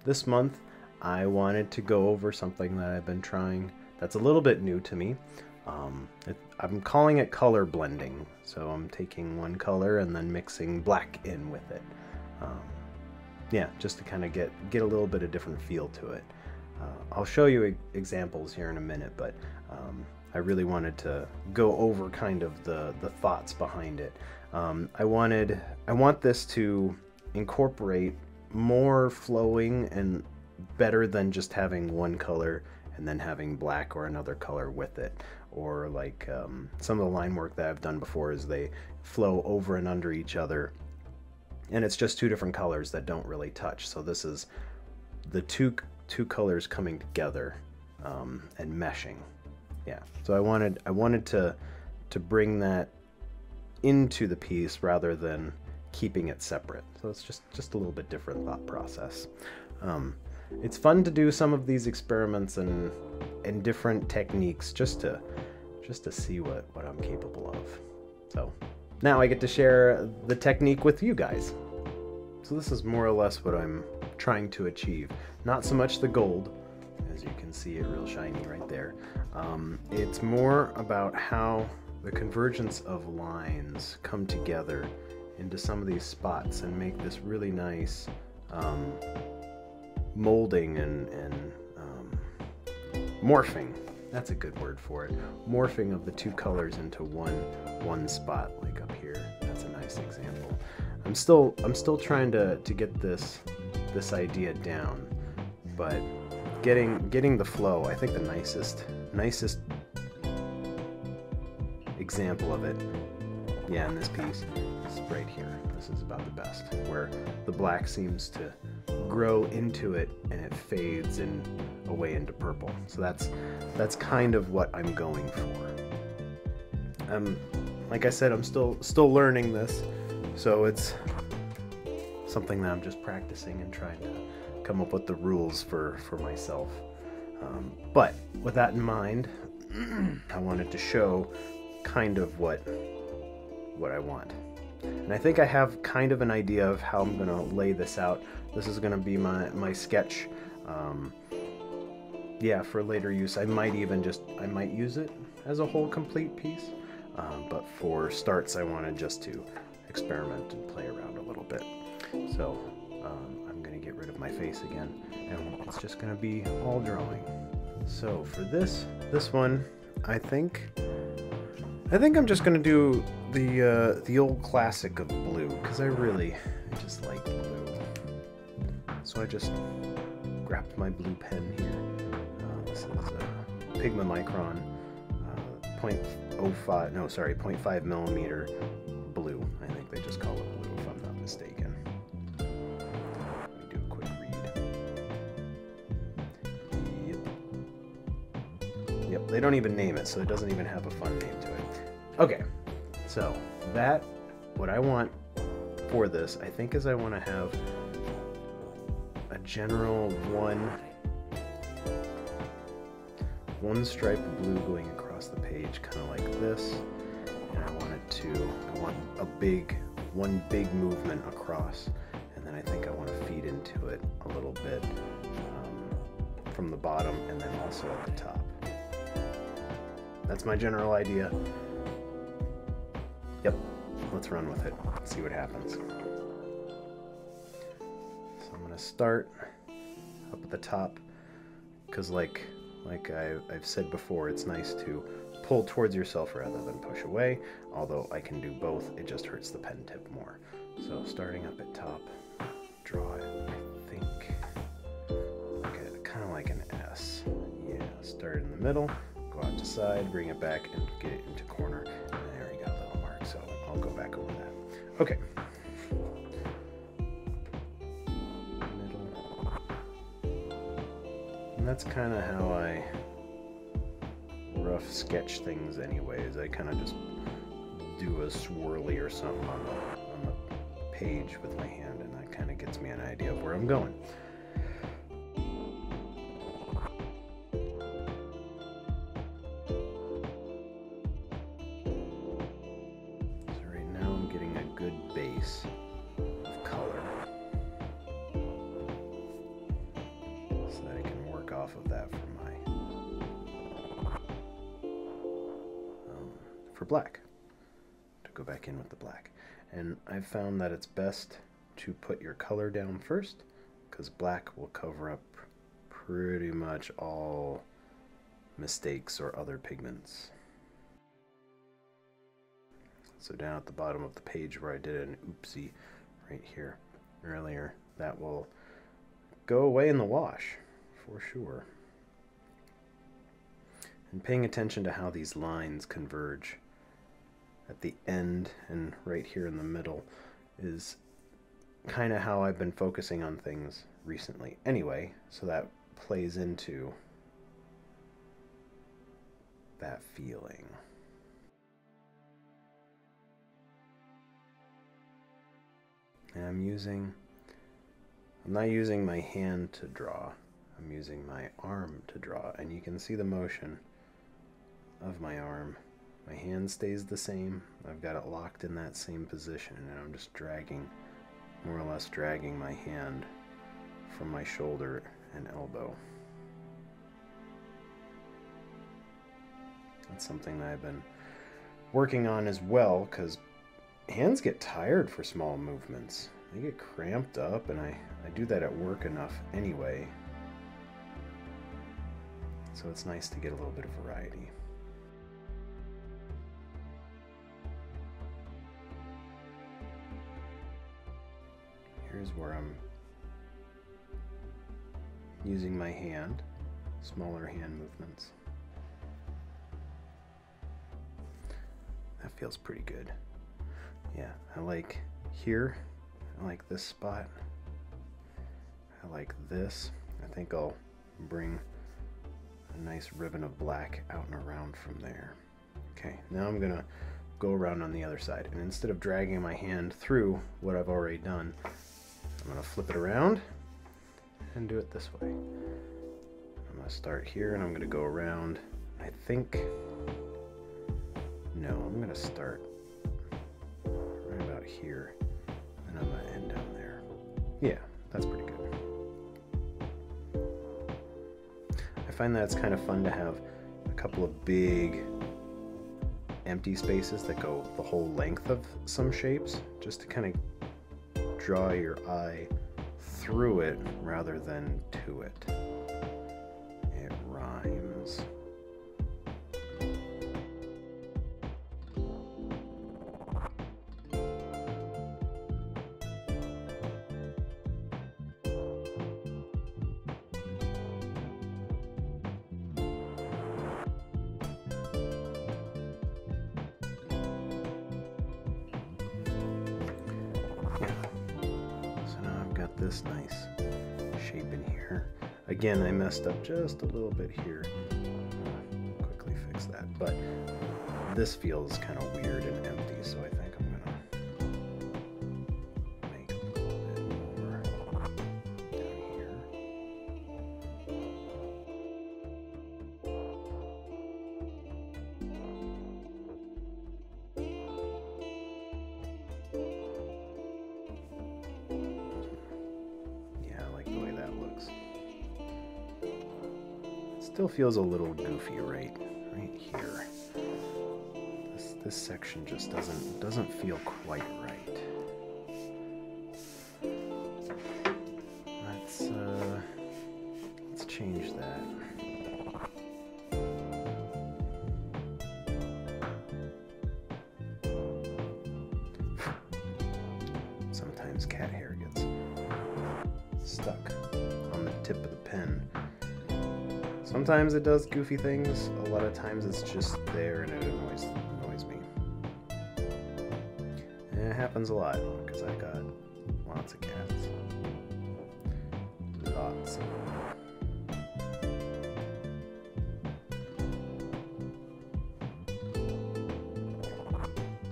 this month I wanted to go over something that I've been trying that's a little bit new to me. I'm calling it color blending. So I'm taking one color and then mixing black in with it. Yeah, just to kind of get a little bit of different feel to it. I'll show you examples here in a minute, but I really wanted to go over kind of the thoughts behind it. I want this to incorporate more flowing and better than just having one color and then having black or another color with it. Or like some of the line work that I've done before is they flow over and under each other, and it's just two different colors that don't really touch. So this is the two colors coming together and meshing. Yeah, so I wanted to bring that into the piece rather than keeping it separate. So it's just a little bit different thought process. It's fun to do some of these experiments and different techniques just to see what I'm capable of. So now I get to share the technique with you guys. So this is more or less what I'm trying to achieve. Not so much the gold, as you can see it real shiny right there. It's more about how the convergence of lines come together into some of these spots and make this really nice molding and morphing. That's a good word for it. Morphing of the two colors into one spot, like up here. That's a nice example. I'm still trying to get this idea down, but getting the flow. I think the nicest example of it, yeah, in this piece is right here. This is about the best, where the black seems to grow into it and it fades away into purple. So that's kind of what I'm going for. Like I said, I'm still learning this, so it's something that I'm just practicing and trying to come up with the rules for myself. But with that in mind, I wanted to show kind of what I want. And I think I have kind of an idea of how I'm going to lay this out. This is going to be my sketch. Yeah, for later use. I might use it as a whole complete piece. But for starts, I wanted just to experiment and play around a little bit. So I'm going to get rid of my face again, and it's just going to be all drawing. So for this one, I think I'm just going to do the old classic of blue, because I just like blue. So I just grabbed my blue pen here. This is Pigma Micron 0.5 millimeter blue. I think they just call it blue if I'm not mistaken. Let me do a quick read. Yep, they don't even name it, so it doesn't even have a fun name to it. Okay, so what I want for this, I think, is I want to have a general one stripe of blue going across the page, kind of like this, and I want one big movement across, and then I think I want to feed into it a little bit from the bottom and then also at the top. That's my general idea. Yep, let's run with it, see what happens. So I'm going to start up at the top, because like I've said before, it's nice to pull towards yourself rather than push away, although I can do both, it just hurts the pen tip more. So starting up at top, draw it, I think, kind of like an S. Yeah, start in the middle, go out to side, bring it back, and get it into corner, and there you got a little mark, so I'll go back over that. Okay. And that's kind of how I rough sketch things anyways. I kind of just do a swirly or something on the page with my hand, and that kind of gets me an idea of where I'm going. So right now I'm getting a good base of color. for black, to go back in with the black. And I've found that it's best to put your color down first, because black will cover up pretty much all mistakes or other pigments. So down at the bottom of the page where I did an oopsie right here earlier, that will go away in the wash for sure. And paying attention to how these lines converge at the end and right here in the middle is kind of how I've been focusing on things recently anyway, so that plays into that feeling. And I'm not using my hand to draw, I'm using my arm to draw, and you can see the motion of my arm. My hand stays the same, I've got it locked in that same position, and I'm just dragging, more or less dragging my hand from my shoulder and elbow. That's something that I've been working on as well, because hands get tired for small movements. They get cramped up, and I do that at work enough anyway. So it's nice to get a little bit of variety. Here's where I'm using my hand, smaller hand movements. That feels pretty good. Yeah, I like here, I like this spot, I like this. I think I'll bring a nice ribbon of black out and around from there. Okay, now I'm gonna go around on the other side, and instead of dragging my hand through what I've already done, I'm gonna flip it around and do it this way. I'm gonna start here and I'm gonna go around. I think, no, I'm gonna start right about here and I'm gonna end down there. Yeah, that's pretty good. I find that it's kind of fun to have a couple of big empty spaces that go the whole length of some shapes, just to kind of draw your eye through it rather than to it. It rhymes. This nice shape in here. Again, I messed up just a little bit here. I'll quickly fix that. But this feels kind of weird and empty, so I think I'm gonna make a little bit more down here. Still feels a little goofy right here. This section just doesn't feel quite right. Let's change that. Sometimes cat hair gets stuck on the tip of the pen. Sometimes it does goofy things, a lot of times it's just there and it annoys me. And it happens a lot, because I got lots of cats. Lots of them.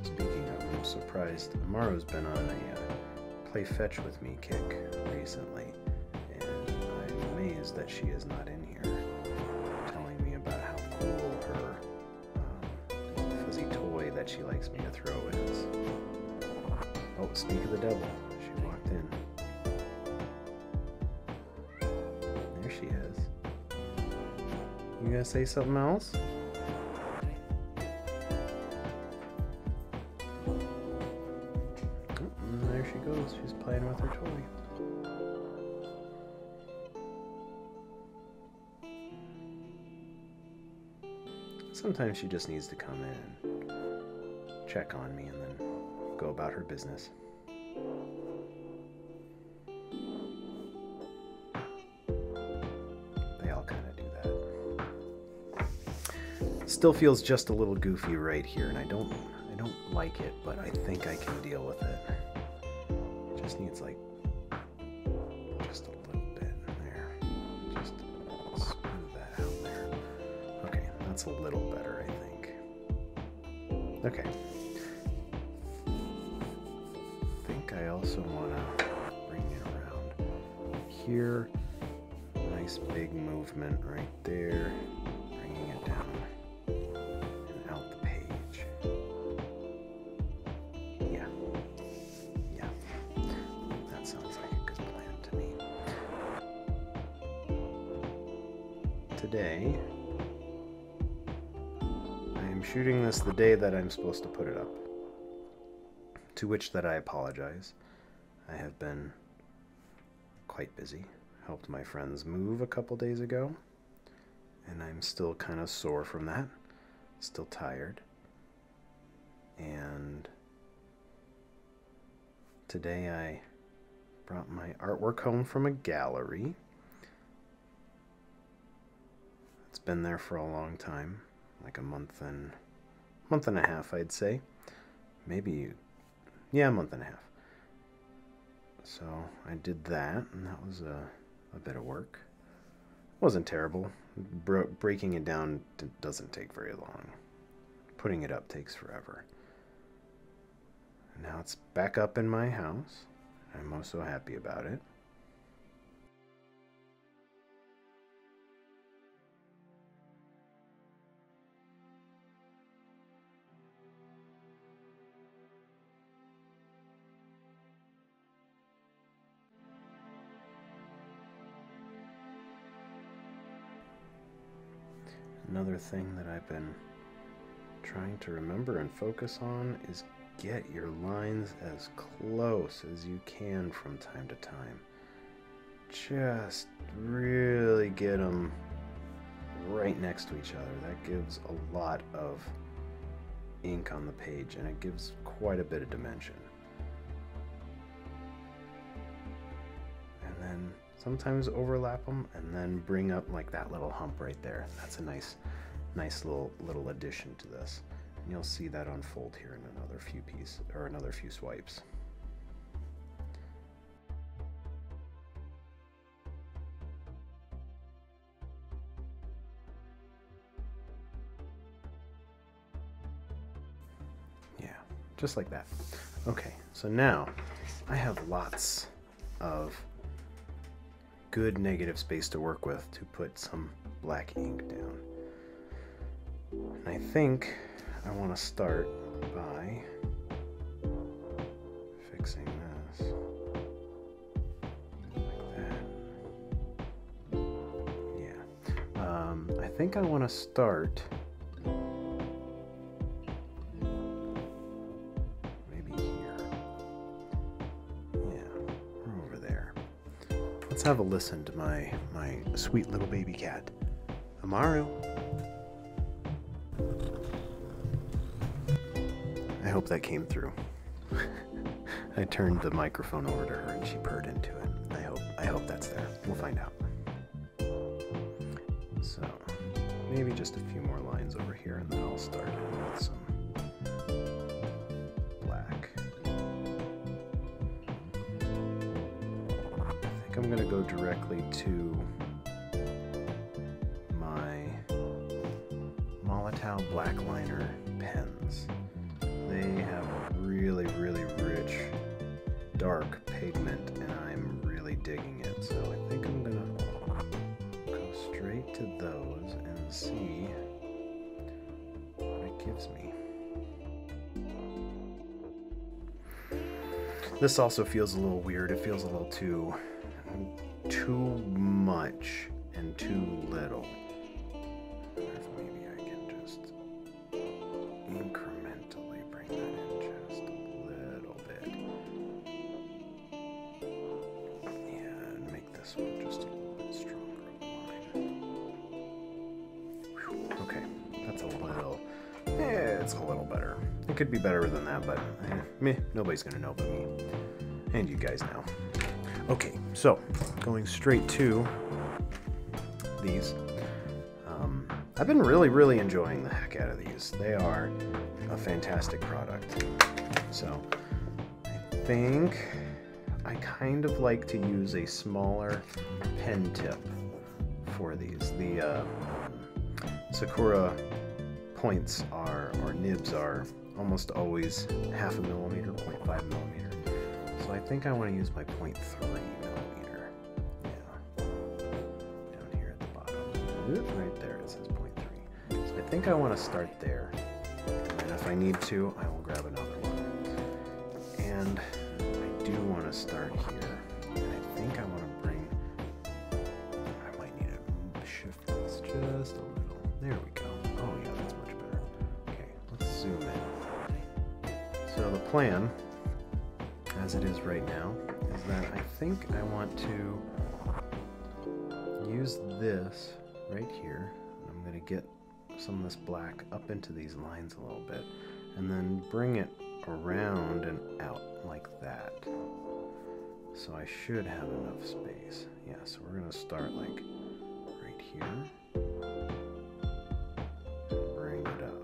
Speaking of, I'm surprised, Amaru's been on a play fetch with me kick recently, and I'm amazed that she is not in here. That she likes me to throw is. Oh, speak of the devil. She walked in. There she is. You gonna say something else? goes. She's playing with her toy. Sometimes she just needs to come in and check on me and then go about her business. They all kind of do that. Still feels just a little goofy right here, and I don't like it, but I think I can deal with it. It just needs like just a little bit there. Just smooth that out there. Okay, that's a little better, I think. Okay. I think I also want to bring it around here. Nice big movement right there. Bringing it down. Today, I am shooting this the day that I'm supposed to put it up, to which that I apologize. I have been quite busy. Helped my friends move a couple days ago, and I'm still kind of sore from that, still tired. And today I brought my artwork home from a gallery. It's been there for a long time, like a month and a half, I'd say. Maybe, yeah, a month and a half. So I did that, and that was a bit of work. Wasn't terrible. Breaking it down doesn't take very long. Putting it up takes forever. Now it's back up in my house. I'm also happy about it. Another thing that I've been trying to remember and focus on is get your lines as close as you can from time to time. Just really get them right next to each other. That gives a lot of ink on the page, and it gives quite a bit of dimension. And then sometimes overlap them and then bring up like that little hump right there. That's a nice little addition to this. And you'll see that unfold here in another few swipes. Yeah, just like that. Okay, so now I have lots of good negative space to work with to put some black ink down. And I think I want to start by fixing this like that. Yeah. I think I want to start maybe here. Yeah, or over there. Let's have a listen to my sweet little baby cat, Amaru. I hope that came through. I turned the microphone over to her and she purred into it. I hope that's there. We'll find out. So maybe just a few more lines over here, and then I'll start with some black. I think I'm gonna go directly to my Molotow black liner pens. They have a really, really rich, dark pigment, and I'm really digging it. So I think I'm gonna go straight to those and see what it gives me. This also feels a little weird. It feels a little too much and too little. If maybe I can just incrementally bring that in just a little bit. this one just a little bit stronger of a line. Whew, okay, that's a little, it's a little better. It could be better than that, but meh, nobody's gonna know but me. And you guys now. Okay, so going straight to these. I've been really enjoying the heck out of these. They are a fantastic product. So I think I kind of like to use a smaller pen tip for these. The Sakura points are, or nibs are, almost always 0.5 millimeter, 0.5 millimeter. So I think I want to use my 0.3 millimeter. Yeah. Down here at the bottom. Right there it says 0.3. So I think I want to start there. And if I need to, I will grab another one. And I do want to start here. And I think I want to bring, I might need to shift this just a little. There we go. Oh yeah, that's much better. Okay, let's zoom in. So the plan, as it is right now, is that I think I want to use this right here. I'm going to get some of this black up into these lines a little bit, and then bring it around and out like that. So I should have enough space. Yeah, so we're going to start like right here. And bring it up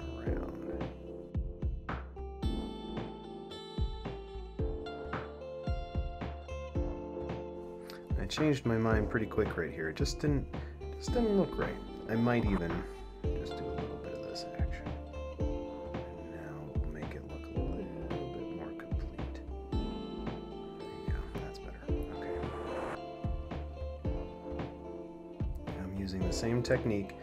around. I changed my mind pretty quick right here. It just didn't look right. I might even just do a little bit of this action. And now we'll make it look a little bit more complete. There you go, that's better. Okay. I'm using the same technique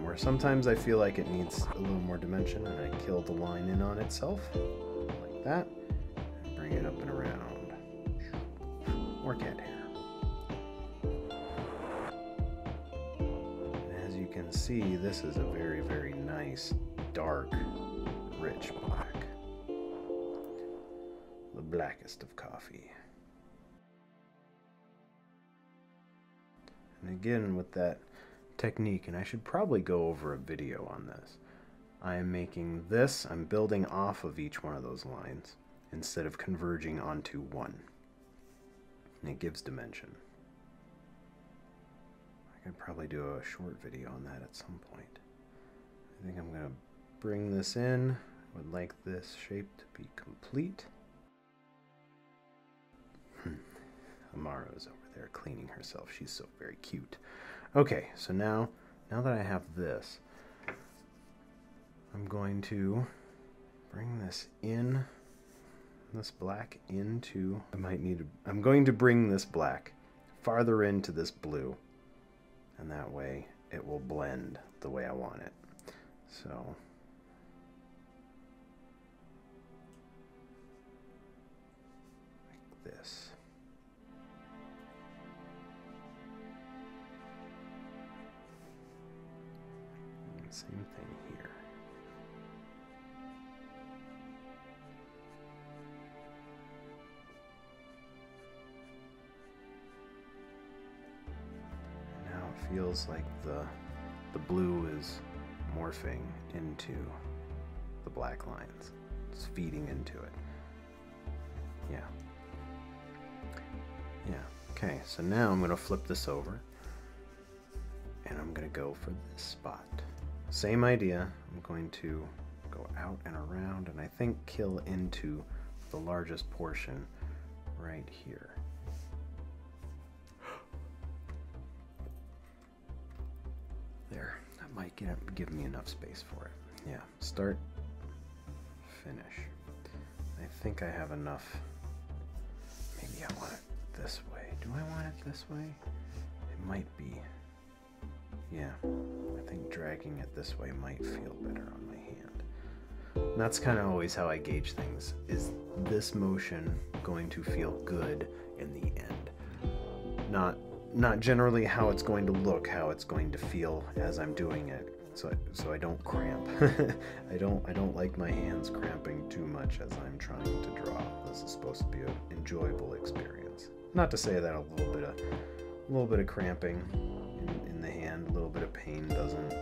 where sometimes I feel like it needs a little more dimension, and I kill the line in on itself, like that, and bring it up and around. Or cat hair. You can see this is a very nice, dark, rich black. The blackest of coffee. And again with that technique, and I should probably go over a video on this. I am making this, I'm building off of each one of those lines instead of converging onto one. And it gives dimension. I could probably do a short video on that at some point. I think I'm going to bring this in. I would like this shape to be complete. Amaro's over there cleaning herself. She's so very cute. Okay, so now that I have this, I'm going to bring this in, this black into, I'm going to bring this black farther into this blue. And that way it will blend the way I want it. So like this. And same thing here. Feels like the blue is morphing into the black lines. It's feeding into it. Yeah. Okay, so now I'm going to flip this over and I'm going to go for this spot. Same idea. I'm going to go out and around, and I think kill into the largest portion right here. There, that might give me enough space for it. Yeah, start, finish. I think I have enough. Maybe I want it this way. Do I want it this way? It might be. Yeah, I think dragging it this way might feel better on my hand. And that's kind of always how I gauge things. Is this motion going to feel good in the end? Not generally how it's going to look, how it's going to feel as I'm doing it. so I don't cramp. I don't like my hands cramping too much as I'm trying to draw. This is supposed to be an enjoyable experience. Not to say that a little bit of cramping in the hand, a little bit of pain doesn't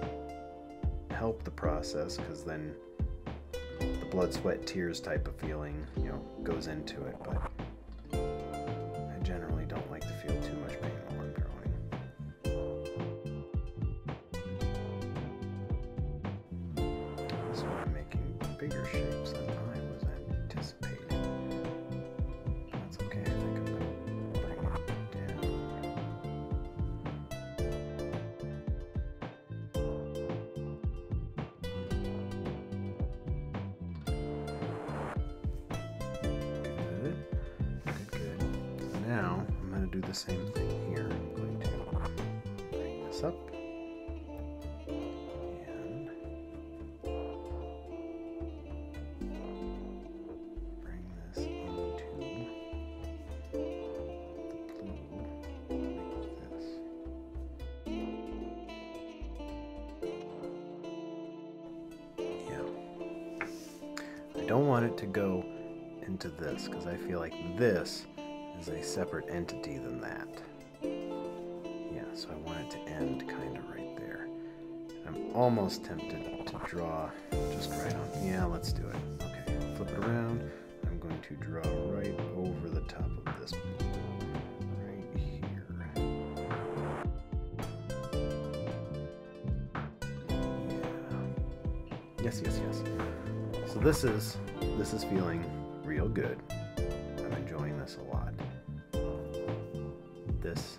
help the process, because then the blood, sweat, tears type of feeling, you know, goes into it. But I generally don't like to feel too much pain while I'm drawing. So I'm making bigger shapes than I was anticipating. That's okay. I think I'm gonna bring it down. Good. So now I'm going to do the same thing here. I'm going to bring this up and bring this into the blue like this. Yeah. I don't want it to go into this, because I feel like this is a separate entity than that. Yeah, so I want it to end kind of right there. I'm almost tempted to draw just right on. Yeah, let's do it. Okay, flip it around. I'm going to draw right over the top of this right here. Yeah. Yes. So this is feeling real good. I'm enjoying this a lot. This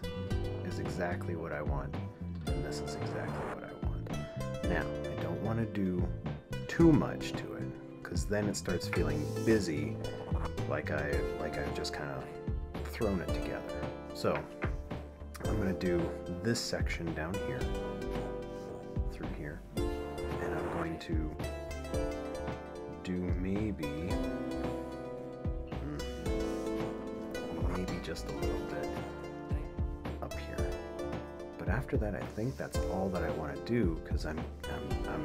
is exactly what I want, and this is exactly what I want. Now, I don't want to do too much to it, because then it starts feeling busy, like I've just kind of thrown it together. So I'm going to do this section down here, through here, and I'm going to do maybe just a little bit up here. But after that, I think that's all that I want to do, because I'm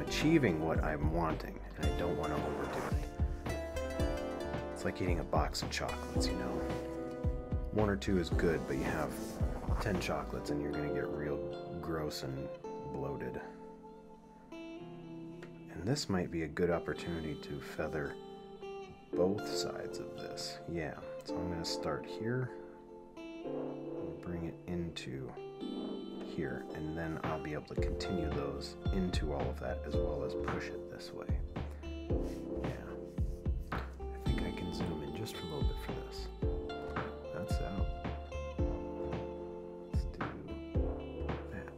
achieving what I'm wanting, and I don't want to overdo it. It's like eating a box of chocolates, you know. 1 or 2 is good, but you have 10 chocolates and you're gonna get real gross and bloated. And this might be a good opportunity to feather both sides of this. Yeah, so I'm gonna start here and bring it into here, and then I'll be able to continue those into all of that, as well as push it this way. Yeah, I think I can zoom in just for a little bit for this. That's out. Let's do that.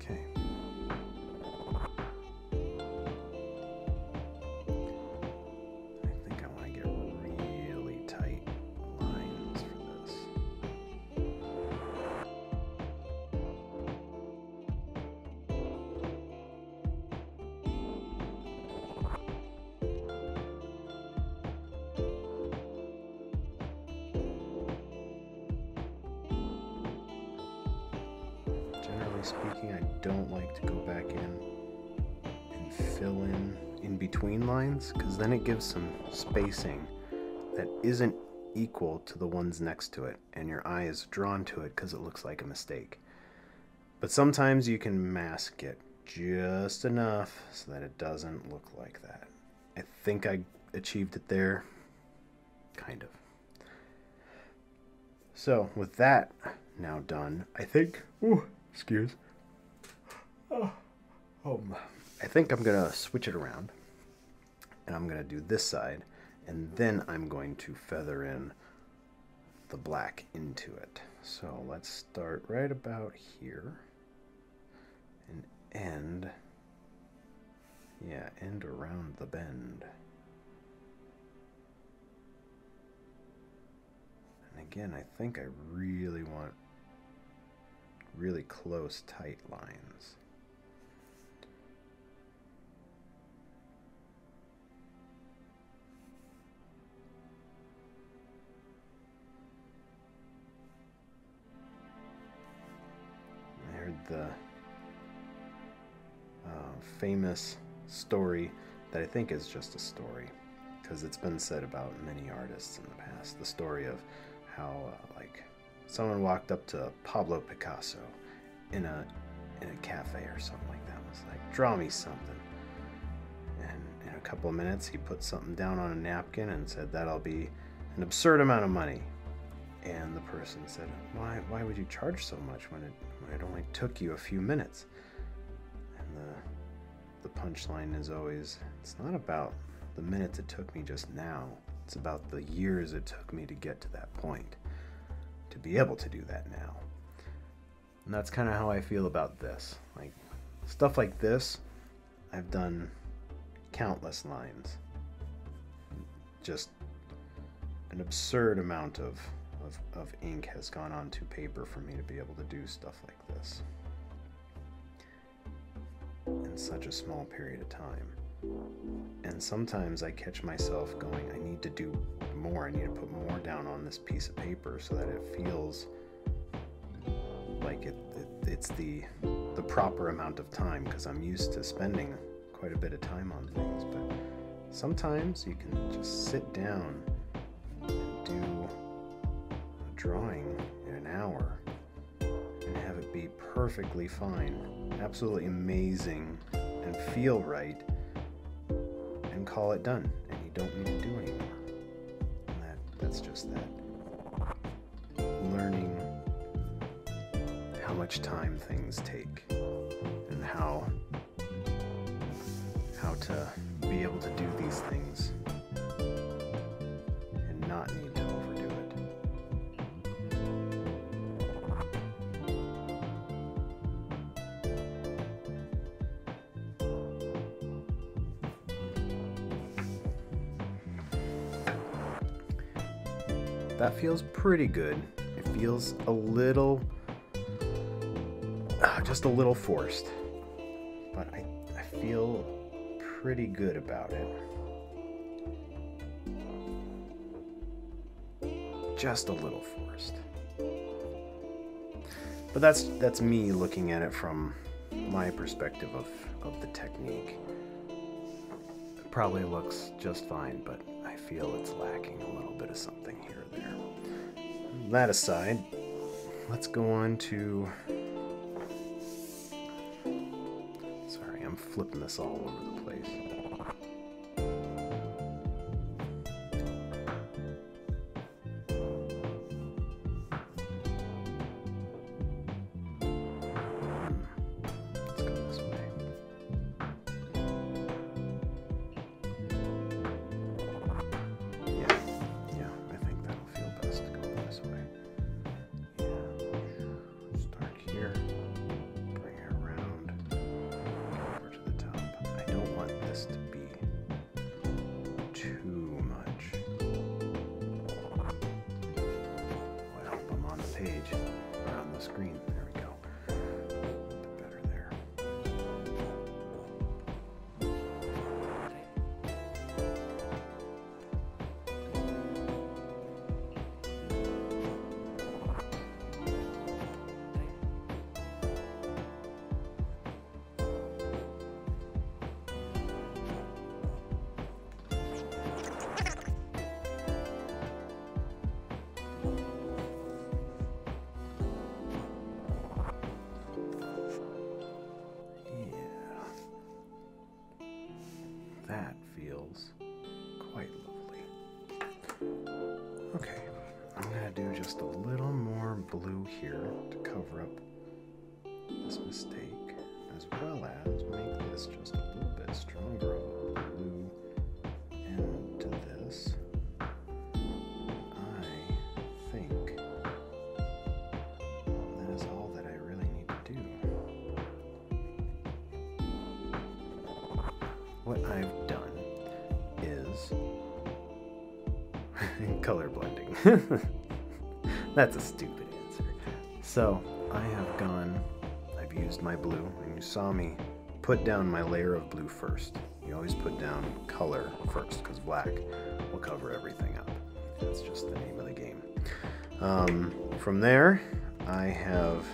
Okay. I think I want to get really tight lines for this. Generally speaking, I don't like to go back in and fill in between lines, because then it gives some spacing that isn't equal to the ones next to it, and your eye is drawn to it because it looks like a mistake. But sometimes you can mask it just enough so that it doesn't look like that. I think I achieved it there, kind of. So with that now done, I think, I think I'm gonna switch it around, and I'm gonna do this side, and then I'm going to feather in the black into it. So let's start right about here and end around the bend. And again, I think I really want really close, tight lines. I heard the famous story that I think is just a story, because it's been said about many artists in the past. The story of how like someone walked up to Pablo Picasso in a cafe or something like that, was like, draw me something. And in a couple of minutes he put something down on a napkin and said, that'll be an absurd amount of money. And the person said, why would you charge so much when it only took you a few minutes? And the punchline is always, it's not about the minutes it took me just now, it's about the years it took me to get to that point, to be able to do that now. And that's kind of how I feel about this. Like, stuff like this, I've done countless lines. Just an absurd amount of ink has gone onto paper for me to be able to do stuff like this in such a small period of time. And sometimes I catch myself going, I need to do more, I need to put more down on this piece of paper so that it feels like it's the proper amount of time, because I'm used to spending quite a bit of time on things. But sometimes you can just sit down and do a drawing in an hour and have it be perfectly fine, absolutely amazing, and feel right, and call it done, and you don't need to do anymore. And that's just that. Learning how much time things take, and how to be able to do these things and not need to overdo it. That feels pretty good. It feels a little, just a little forced, but I feel pretty good about it. Just a little forced. But that's me looking at it from my perspective of the technique. It probably looks just fine, but I feel it's lacking a little bit of something here or there. That aside, let's go on to... Sorry, I'm flipping this all over the place. Let's go this way. Yeah, I think that'll feel best to go this way. Yeah, start here, bring it around, over to the top. I don't want this to be too much. Well, I hope I'm on the page, or on the screen. There we go. A bit better there. That feels quite lovely. Okay, I'm gonna do just a little more blue here to cover up this mistake, as well as make this just a little bit stronger of a blue end to this. I think that is all that I really need to do. What I've done is color blending. That's a stupid answer. So I've used my blue, and you saw me put down my layer of blue first. You always put down color first, because black will cover everything up. That's just the name of the game. From there, I have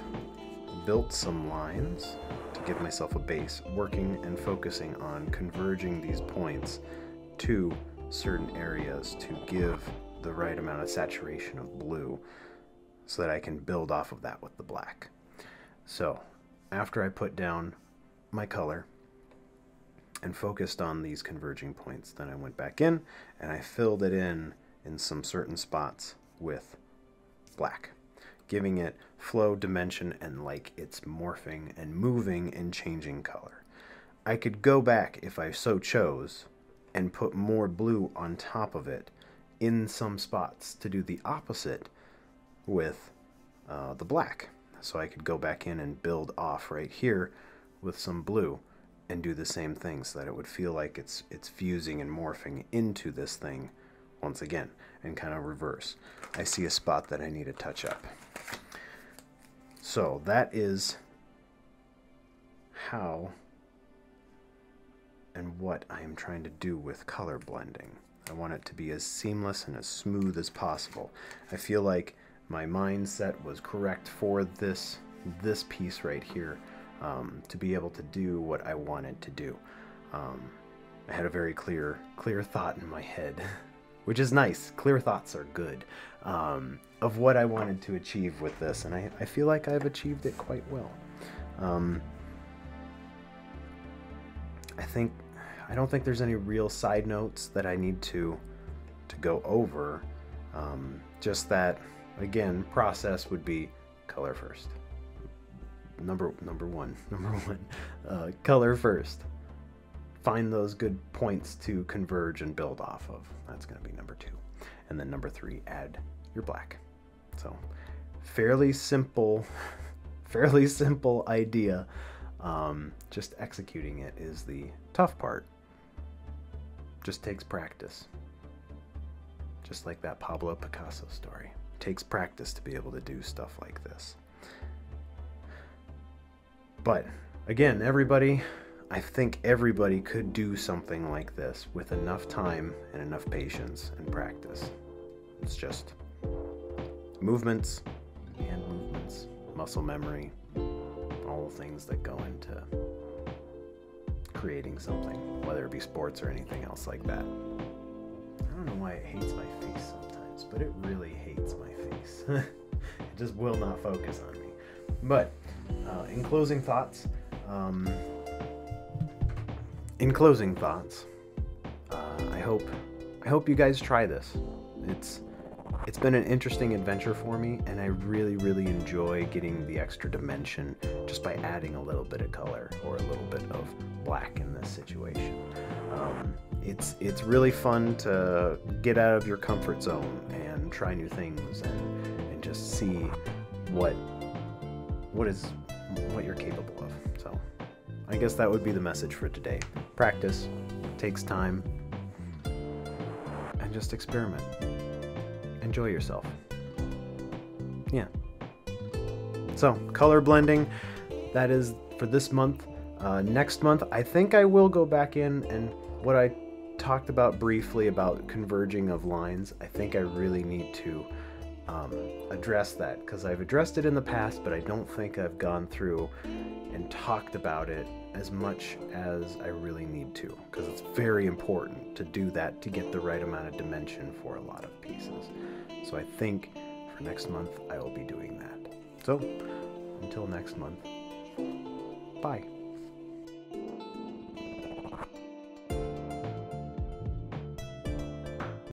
built some lines to to give myself a base, working and focusing on converging these points to certain areas to give the right amount of saturation of blue so that I can build off of that with the black. So after I put down my color and focused on these converging points, then I went back in and I filled it in some certain spots with black, giving it flow, dimension, and like it's morphing and moving and changing color. I could go back if I so chose and put more blue on top of it in some spots to do the opposite with the black. So I could go back in and build off right here with some blue and do the same thing so that it would feel like it's fusing and morphing into this thing once again, and kind of reverse. I see a spot that I need to touch up. So that is how and what I am trying to do with color blending. I want it to be as seamless and as smooth as possible. I feel like my mindset was correct for this piece right here, to be able to do what I wanted to do. I had a very clear thought in my head, which is nice. Clear thoughts are good, of what I wanted to achieve with this, and I feel like I've achieved it quite well. I don't think there's any real side notes that I need to go over. Just that, again, process would be color first. Number one, color first. Find those good points to converge and build off of. That's going to be number 2. And then number 3, add your black. So fairly simple idea. Just executing it is the tough part. Just takes practice. Just like that Pablo Picasso story. It takes practice to be able to do stuff like this. But again, I think everybody could do something like this with enough time and enough patience and practice. It's just movements, hand movements, muscle memory, all the things that go into creating something, whether it be sports or anything else like that. I don't know why it hates my face sometimes, but it really hates my face. It just will not focus on me. But in closing thoughts, I hope you guys try this. It's been an interesting adventure for me, and I really enjoy getting the extra dimension just by adding a little bit of color or a little bit of black in this situation. It's really fun to get out of your comfort zone and try new things and just see what you're capable of. So I guess that would be the message for today. Practice, takes time, and just experiment. Enjoy yourself. Yeah. So color blending, that is for this month. Next month, I think I will go back in and what I talked about briefly about converging of lines, I think I really need to address that, because I've addressed it in the past, but I don't think I've gone through and talked about it as much as I really need to, because it's very important to do that to get the right amount of dimension for a lot of pieces. So I think for next month I will be doing that. So until next month, bye.